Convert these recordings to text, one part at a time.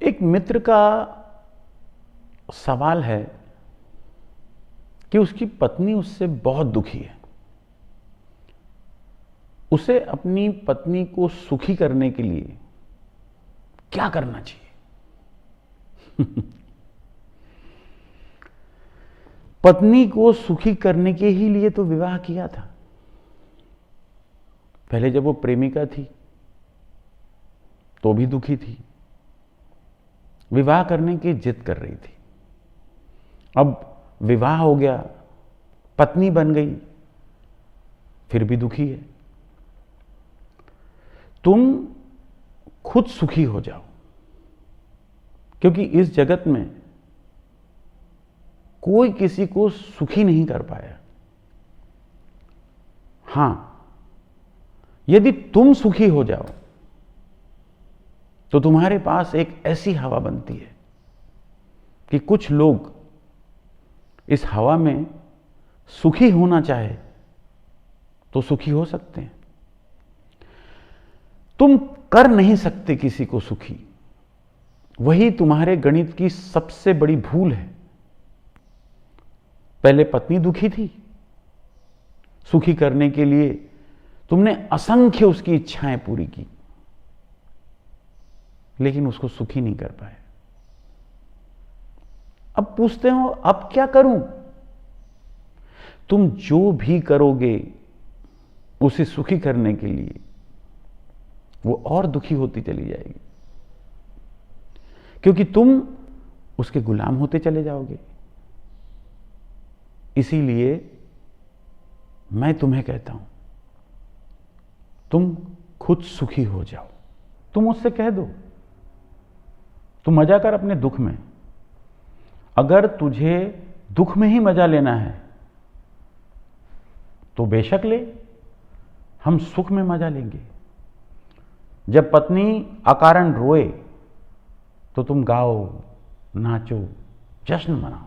एक मित्र का सवाल है कि उसकी पत्नी उससे बहुत दुखी है। उसे अपनी पत्नी को सुखी करने के लिए क्या करना चाहिए? पत्नी को सुखी करने के ही लिए तो विवाह किया था। पहले जब वो प्रेमिका थी तो भी दुखी थी, विवाह करने की जिद कर रही थी। अब विवाह हो गया, पत्नी बन गई, फिर भी दुखी है। तुम खुद सुखी हो जाओ, क्योंकि इस जगत में कोई किसी को सुखी नहीं कर पाया। हां, यदि तुम सुखी हो जाओ तो तुम्हारे पास एक ऐसी हवा बनती है कि कुछ लोग इस हवा में सुखी होना चाहे तो सुखी हो सकते हैं। तुम कर नहीं सकते किसी को सुखी, वही तुम्हारे गणित की सबसे बड़ी भूल है। पहले पत्नी दुखी थी, सुखी करने के लिए तुमने असंख्य उसकी इच्छाएं पूरी की, लेकिन उसको सुखी नहीं कर पाए। अब पूछते हो अब क्या करूं? तुम जो भी करोगे उसे सुखी करने के लिए वो और दुखी होती चली जाएगी, क्योंकि तुम उसके गुलाम होते चले जाओगे। इसीलिए मैं तुम्हें कहता हूं, तुम खुद सुखी हो जाओ। तुम उससे कह दो, तुम मजा कर अपने दुख में। अगर तुझे दुख में ही मजा लेना है तो बेशक ले, हम सुख में मजा लेंगे। जब पत्नी अकारण रोए तो तुम गाओ, नाचो, जश्न मनाओ।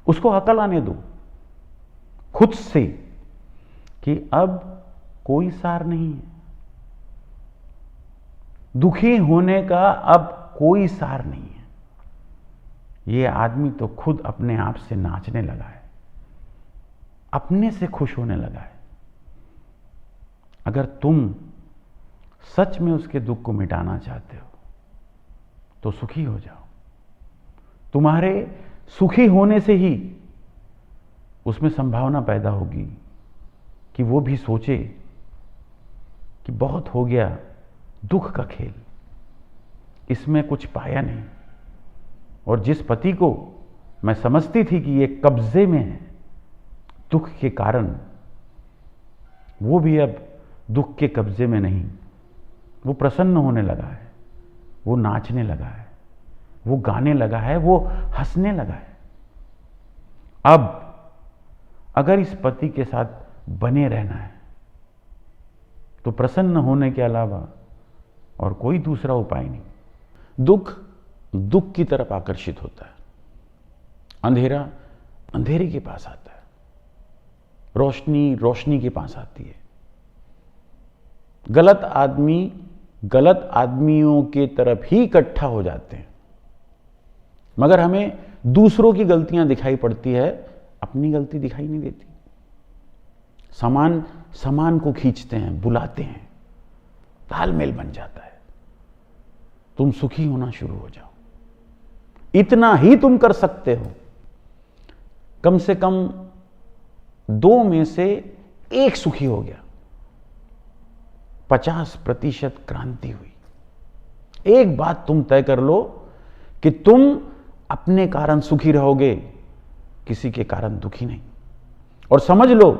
उसको अकल आने दो खुद से कि अब कोई सार नहीं है, दुखी होने का अब कोई सार नहीं है। ये आदमी तो खुद अपने आप से नाचने लगा है, अपने से खुश होने लगा है। अगर तुम सच में उसके दुख को मिटाना चाहते हो तो सुखी हो जाओ। तुम्हारे सुखी होने से ही उसमें संभावना पैदा होगी कि वो भी सोचे कि बहुत हो गया दुख का खेल, इसमें कुछ पाया नहीं। और जिस पति को मैं समझती थी कि ये कब्जे में है दुख के कारण, वो भी अब दुख के कब्जे में नहीं। वो प्रसन्न होने लगा है, वो नाचने लगा है, वो गाने लगा है, वो हंसने लगा है। अब अगर इस पति के साथ बने रहना है तो प्रसन्न होने के अलावा और कोई दूसरा उपाय नहीं। दुख दुख की तरफ आकर्षित होता है, अंधेरा अंधेरे के पास आता है, रोशनी रोशनी के पास आती है। गलत आदमी गलत आदमियों के तरफ ही इकट्ठा हो जाते हैं, मगर हमें दूसरों की गलतियां दिखाई पड़ती है, अपनी गलती दिखाई नहीं देती। सामान को खींचते हैं, बुलाते हैं, तालमेल बन जाता है। तुम सुखी होना शुरू हो जाओ। इतना ही तुम कर सकते हो। कम से कम 2 में से 1 सुखी हो गया, 50% क्रांति हुई। एक बात तुम तय कर लो कि तुम अपने कारण सुखी रहोगे, किसी के कारण दुखी नहीं। और समझ लो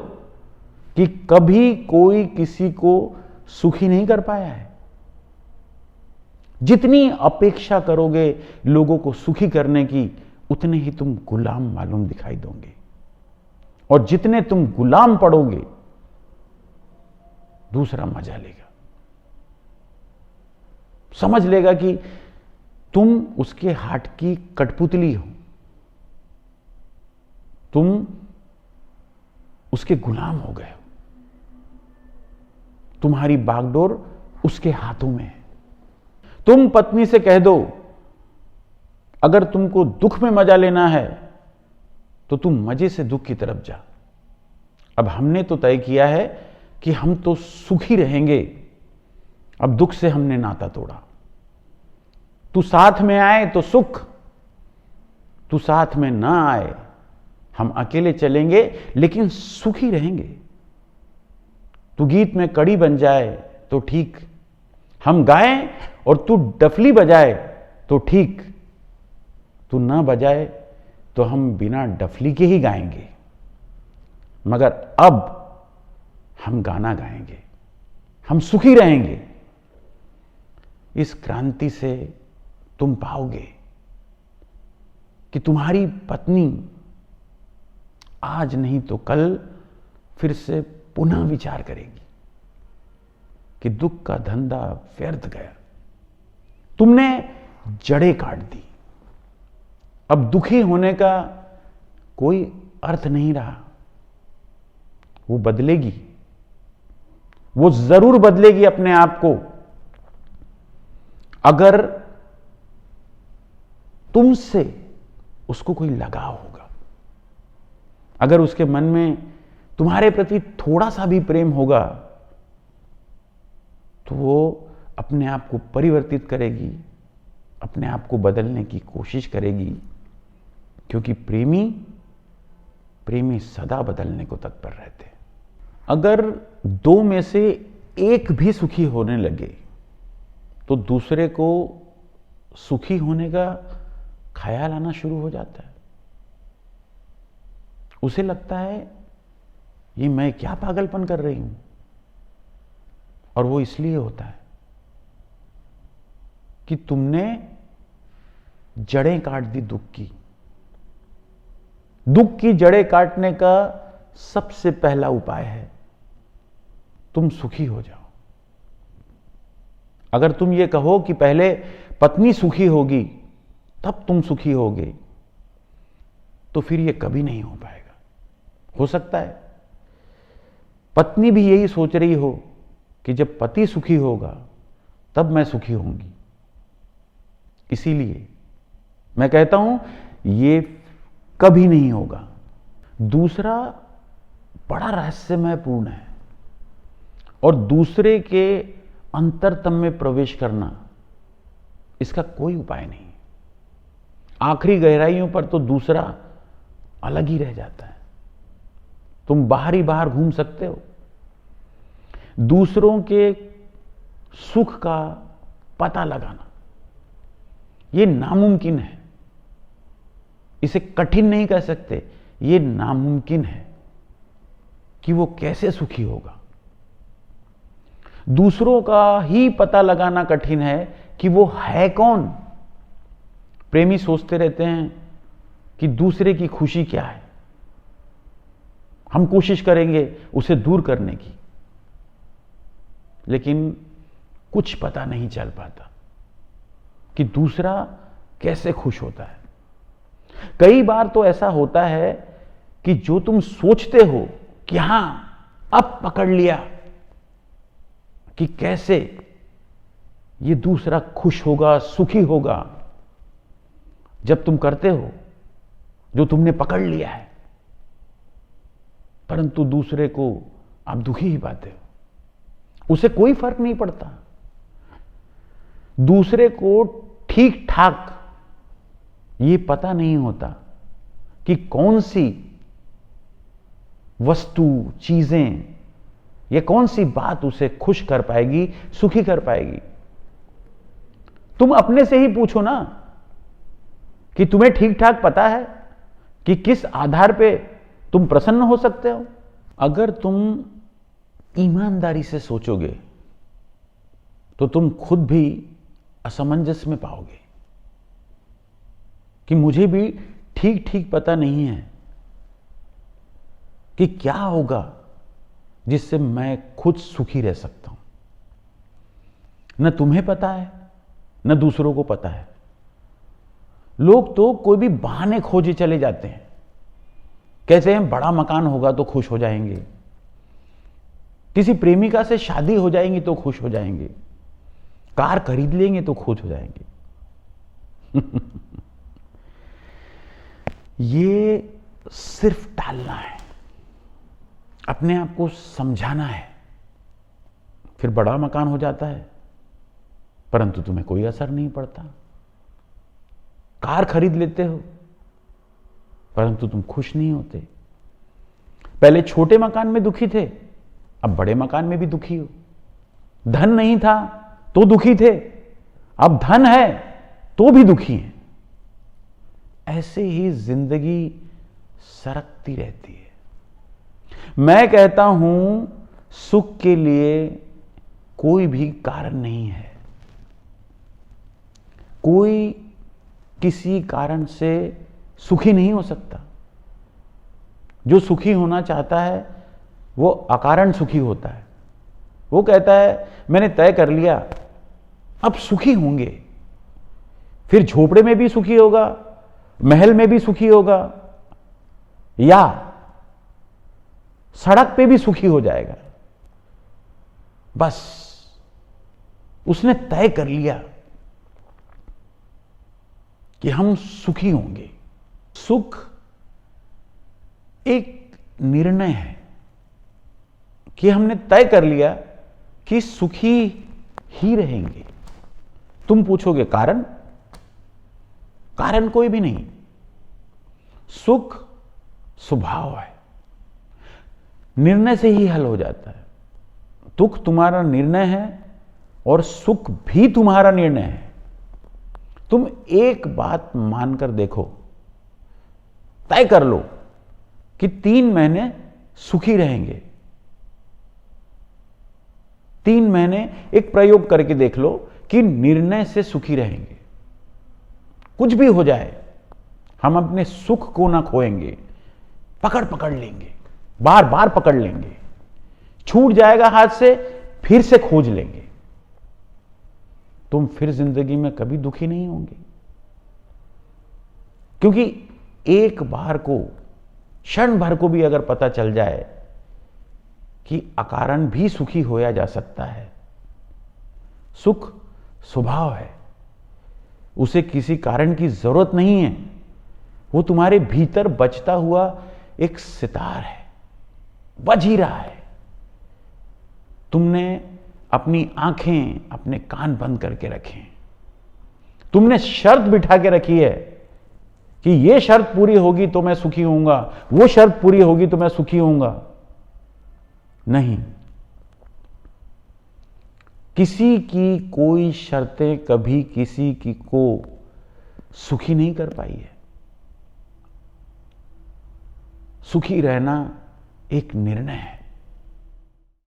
कि कभी कोई किसी को सुखी नहीं कर पाया है। जितनी अपेक्षा करोगे लोगों को सुखी करने की, उतने ही तुम गुलाम मालूम दिखाई दोगे। और जितने तुम गुलाम पड़ोगे, दूसरा मजा लेगा, समझ लेगा कि तुम उसके हाथ की कठपुतली हो, तुम उसके गुलाम हो गए हो, तुम्हारी बागडोर उसके हाथों में है। तुम पत्नी से कह दो, अगर तुमको दुख में मजा लेना है तो तुम मजे से दुख की तरफ जा। अब हमने तो तय किया है कि हम तो सुखी रहेंगे, अब दुख से हमने नाता तोड़ा। तू साथ में आए तो सुख, तू साथ में ना आए, हम अकेले चलेंगे लेकिन सुखी रहेंगे। तू गीत में कड़ी बन जाए तो ठीक, हम गाएं और तू डफली बजाए तो ठीक, तू ना बजाए तो हम बिना डफली के ही गाएंगे, मगर अब हम गाना गाएंगे, हम सुखी रहेंगे। इस क्रांति से तुम पाओगे कि तुम्हारी पत्नी आज नहीं तो कल फिर से पुनः विचार करेगी कि दुख का धंधा व्यर्थ गया, तुमने जड़ें काट दी, अब दुखी होने का कोई अर्थ नहीं रहा। वो बदलेगी, वो जरूर बदलेगी अपने आप को, अगर तुमसे उसको कोई लगाव होगा, अगर उसके मन में तुम्हारे प्रति थोड़ा सा भी प्रेम होगा तो वो अपने आप को परिवर्तित करेगी, अपने आप को बदलने की कोशिश करेगी, क्योंकि प्रेमी सदा बदलने को तत्पर रहते हैं। अगर दो में से एक भी सुखी होने लगे तो दूसरे को सुखी होने का ख्याल आना शुरू हो जाता है। उसे लगता है ये मैं क्या पागलपन कर रही हूं, और वो इसलिए होता है कि तुमने जड़ें काट दी दुख की। दुख की जड़ें काटने का सबसे पहला उपाय है तुम सुखी हो जाओ। अगर तुम ये कहो कि पहले पत्नी सुखी होगी तब तुम सुखी होगे, तो फिर ये कभी नहीं हो पाएगा। हो सकता है पत्नी भी यही सोच रही हो कि जब पति सुखी होगा तब मैं सुखी होंगी। इसीलिए मैं कहता हूं ये कभी नहीं होगा। दूसरा बड़ा रहस्यमयपूर्ण है, और दूसरे के अंतरतम में प्रवेश करना, इसका कोई उपाय नहीं। आखिरी गहराइयों पर तो दूसरा अलग ही रह जाता है। तुम बाहर ही बाहर घूम सकते हो, दूसरों के सुख का पता लगाना यह नामुमकिन है। इसे कठिन नहीं कह सकते, ये नामुमकिन है कि वो कैसे सुखी होगा। दूसरों का ही पता लगाना कठिन है कि वो है कौन। प्रेमी सोचते रहते हैं कि दूसरे की खुशी क्या है, हम कोशिश करेंगे उसे दूर करने की, लेकिन कुछ पता नहीं चल पाता कि दूसरा कैसे खुश होता है। कई बार तो ऐसा होता है कि जो तुम सोचते हो कि हां अब पकड़ लिया कि कैसे ये दूसरा खुश होगा, सुखी होगा, जब तुम करते हो जो तुमने पकड़ लिया है, परंतु दूसरे को आप दुखी ही पाते हो। उसे कोई फर्क नहीं पड़ता। दूसरे को ठीक ठाक ये पता नहीं होता कि कौन सी वस्तु, चीजें या कौन सी बात उसे खुश कर पाएगी, सुखी कर पाएगी। तुम अपने से ही पूछो ना कि तुम्हें ठीक ठाक पता है कि किस आधार पे तुम प्रसन्न हो सकते हो। अगर तुम ईमानदारी से सोचोगे तो तुम खुद भी असमंजस में पाओगे कि मुझे भी ठीक ठीक पता नहीं है कि क्या होगा जिससे मैं खुद सुखी रह सकता हूं। न तुम्हें पता है न दूसरों को पता है। लोग तो कोई भी बहाने खोजे चले जाते हैं, कहते हैं बड़ा मकान होगा तो खुश हो जाएंगे, किसी प्रेमिका से शादी हो जाएंगी तो खुश हो जाएंगे, कार खरीद लेंगे तो खुश हो जाएंगे। ये सिर्फ टालना है, अपने आप को समझाना है, फिर बड़ा मकान हो जाता है परंतु तुम्हें कोई असर नहीं पड़ता। कार खरीद लेते हो परंतु तुम खुश नहीं होते। पहले छोटे मकान में दुखी थे, अब बड़े मकान में भी दुखी हो। धन नहीं था तो दुखी थे, अब धन है तो भी दुखी हैं। ऐसे ही जिंदगी सरकती रहती है। मैं कहता हूं सुख के लिए कोई भी कारण नहीं है। कोई किसी कारण से सुखी नहीं हो सकता। जो सुखी होना चाहता है वो अकारण सुखी होता है। वो कहता है मैंने तय कर लिया अब सुखी होंगे, फिर झोपड़े में भी सुखी होगा, महल में भी सुखी होगा, या सड़क पे भी सुखी हो जाएगा। बस उसने तय कर लिया कि हम सुखी होंगे। सुख एक निर्णय है कि हमने तय कर लिया कि सुखी ही रहेंगे। तुम पूछोगे कारण? कारण कोई भी नहीं। सुख स्वभाव है, निर्णय से ही हल हो जाता है। दुख तुम्हारा निर्णय है और सुख भी तुम्हारा निर्णय है। तुम एक बात मानकर देखो, तय कर लो कि 3 महीने सुखी रहेंगे। 3 महीने एक प्रयोग करके देख लो कि निर्णय से सुखी रहेंगे। कुछ भी हो जाए हम अपने सुख को ना खोएंगे, पकड़ पकड़ लेंगे, बार बार पकड़ लेंगे। छूट जाएगा हाथ से फिर से खोज लेंगे। तुम फिर जिंदगी में कभी दुखी नहीं होंगे, क्योंकि एक बार को, क्षण भर को भी अगर पता चल जाए कि अकारण भी सुखी होया जा सकता है। सुख स्वभाव है, उसे किसी कारण की जरूरत नहीं है। वो तुम्हारे भीतर बचता हुआ एक सितार है, बज ही रहा है। तुमने अपनी आंखें, अपने कान बंद करके रखे, तुमने शर्त बिठा के रखी है कि ये शर्त पूरी होगी तो मैं सुखी होऊंगा, वो शर्त पूरी होगी तो मैं सुखी होऊंगा। नहीं, किसी की कोई शर्तें कभी किसी की को सुखी नहीं कर पाई है। सुखी रहना एक निर्णय है।